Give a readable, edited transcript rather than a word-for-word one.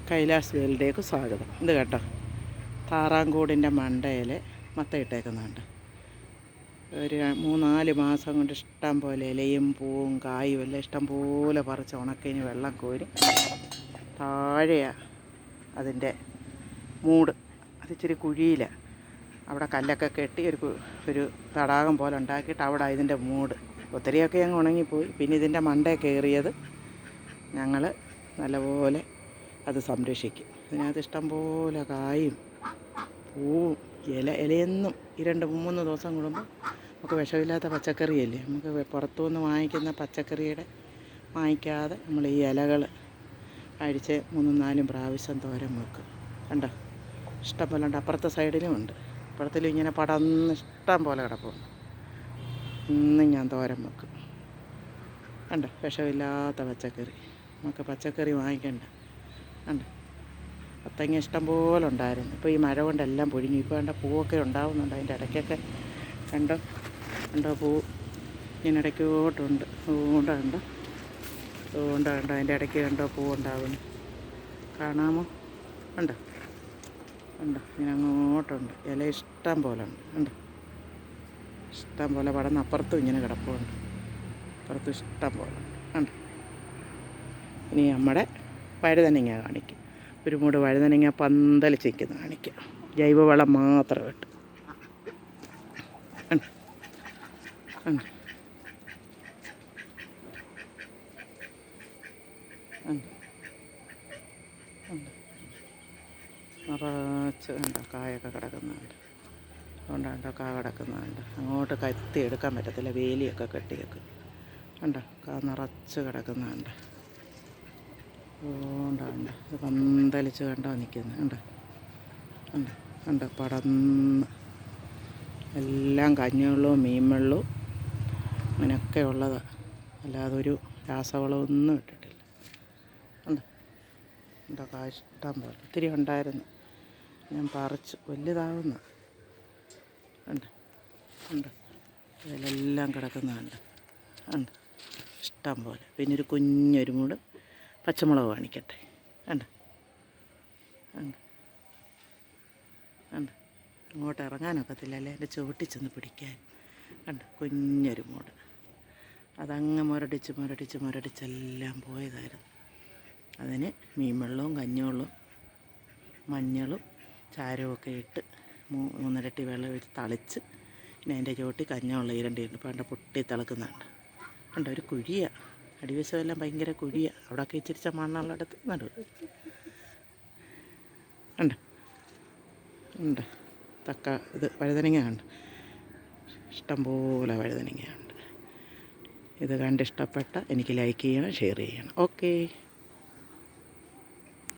കൈലാസ് വേലിലേക്ക് സ്വാഗതം. ഇത് കേട്ടോ, താറാങ്കൂടിൻ്റെ മണ്ടയിൽ മത്ത ഇട്ടേക്കുന്നുണ്ട്. ഒരു 3-4 മാസം കൊണ്ട് ഇഷ്ടം പോലെ ഇലയും പൂവും കായും എല്ലാം ഇഷ്ടം പോലെ പറിച്ച് ഉണക്കിന് വെള്ളം കോരി താഴെയാണ് അതിൻ്റെ മൂട്. അത് ഇച്ചിരി കുഴിയിലാണ്. അവിടെ കല്ലൊക്കെ കെട്ടി ഒരു തടാകം പോലെ ഉണ്ടാക്കിയിട്ട് അവിടെ ഇതിൻ്റെ മൂട്. ഒത്തിരിയൊക്കെ അങ്ങ് ഉണങ്ങിപ്പോയി. പിന്നെ ഇതിൻ്റെ മണ്ടേ കയറിയത് ഞങ്ങൾ നല്ലപോലെ അത് സംരക്ഷിക്കും. ഇതിനകത്ത് ഇഷ്ടം പോലെ കായും പൂവും ഇലയെന്നും 2-3 ദിവസം കൂടുമ്പോൾ നമുക്ക് വിഷമില്ലാത്ത പച്ചക്കറിയല്ലേ, നമുക്ക് പുറത്തുനിന്ന് വാങ്ങിക്കുന്ന പച്ചക്കറിയുടെ വാങ്ങിക്കാതെ നമ്മൾ ഈ ഇലകൾ അഴിച്ച് 3-4 പ്രാവശ്യം തോരൻ വെക്കും. കണ്ടോ, ഇഷ്ടം പോലെ ഉണ്ട്. അപ്പുറത്തെ സൈഡിലും ഉണ്ട്. അപ്പുറത്തിലും ഇങ്ങനെ പടന്ന് ഇഷ്ടം പോലെ കിടപ്പുണ്ട്. ഇന്നും ഞാൻ തോരൻ വെക്കും. കണ്ടോ, വിഷമില്ലാത്ത പച്ചക്കറി. നമുക്ക് പച്ചക്കറി വാങ്ങിക്കണ്ട. കണ്ടോ, മത്തങ്ങ ഇഷ്ടം പോലെ ഉണ്ടായിരുന്നു. ഇപ്പോൾ ഈ മഴ കൊണ്ടെല്ലാം പൊഴിഞ്ഞു. ഇപ്പോൾ കണ്ട പൂവൊക്കെ ഉണ്ടാവുന്നുണ്ട്. അതിൻ്റെ ഇടയ്ക്കൊക്കെ കണ്ടോ പൂ ഇങ്ങനെ ഇടയ്ക്കോട്ടുണ്ട്. അതുകൊണ്ടുണ്ട് അതിൻ്റെ ഇടയ്ക്ക് കണ്ടോ പൂ ഉണ്ടാവുന്നു. കാണാമോ? കണ്ടോ ഇങ്ങനെ അങ്ങോട്ടുണ്ട്. ഇല ഇഷ്ടം പോലെ ഉണ്ട്. കണ്ടോ, ഇഷ്ടം പോലെ പടന്ന് അപ്പുറത്തും ഇങ്ങനെ കിടപ്പുണ്ട്. അപ്പുറത്തും ഇഷ്ടം പോലെ ഉണ്ട്. കണ്ടോ, ഇനി നമ്മുടെ വഴുതനങ്ങ കാണിക്കും. ഒരു മൂട് വഴുതനങ്ങ പന്തലിച്ച് നിൽക്കുന്ന കാണിക്കാം. ജൈവവളം മാത്രം ഇട്ട്. നിറച്ച് കണ്ടോ കായൊക്കെ കിടക്കുന്നുണ്ട്. അതുകൊണ്ടാണ്ടോ കാ കിടക്കുന്നുണ്ട്. അങ്ങോട്ട് കത്തി എടുക്കാൻ പറ്റത്തില്ല, വേലിയൊക്കെ കെട്ടിയൊക്കെ. കണ്ടോ, കാ നിറച്ച് കിടക്കുന്നുണ്ട്. അതുകൊണ്ടാണ്ട് ഇത് പന്തലിച്ച് കണ്ടോ നിൽക്കുന്നത്. കണ്ടോ പടന്ന് എല്ലാം കഞ്ഞിവെള്ളവും മീൻവെള്ളവും അങ്ങനെയൊക്കെ ഉള്ളതാണ്. അല്ലാതെ ഒരു രാസവളമൊന്നും ഇട്ടിട്ടില്ല. കണ്ടോ കാ ഇഷ്ടം പോലെ ഒത്തിരി ഉണ്ടായിരുന്നു. ഞാൻ പറിച്ചു വലുതാവുന്ന. കണ്ടോ ഇതിലെല്ലാം കിടക്കുന്നുണ്ട്. ഇഷ്ടം പോലെ. പിന്നെ ഒരു കുഞ്ഞൊരു മൂട് പച്ചമുളക് കാണിക്കട്ടെ. കണ്ടോ അങ്ങോട്ട് ഇറങ്ങാനൊക്കത്തില്ല, അല്ലേ എൻ്റെ ചുവട്ടിൽ ചെന്ന് പിടിക്കാൻ. കണ്ടോ കുഞ്ഞൊരു മൂട്. അതങ്ങ് മുരടിച്ചെല്ലാം പോയതായിരുന്നു. അതിന് മീൻവെള്ളവും കഞ്ഞിവെള്ളവും മഞ്ഞളും ചാരമൊക്കെ ഇട്ട് 3 ഇരട്ടി വെള്ളം ഒഴിച്ച് തളിച്ച് പിന്നെ അതിൻ്റെ ചുവട്ടിൽ കഞ്ഞവെള്ളം 2 ഉണ്ട്. ഇപ്പോൾ കണ്ട പൊട്ടി തിളക്കുന്നുണ്ട്. കണ്ടോ ഒരു കുഴിയാണ്. അടിവശമെല്ലാം ഭയങ്കര കുഴിയാണ്. അവിടെയൊക്കെ ഇച്ചിരിച്ച മണ്ണുള്ളിടത്ത് നടുവ്. ഉണ്ട് ഇത് വഴുതനങ്ങ ഉണ്ട്. ഇഷ്ടംപോലെ വഴുതനങ്ങയുണ്ട്. ഇത് കണ്ടിഷ്ടപ്പെട്ട എനിക്ക് ലൈക്ക് ചെയ്യണം, ഷെയർ ചെയ്യണം. ഓക്കേ.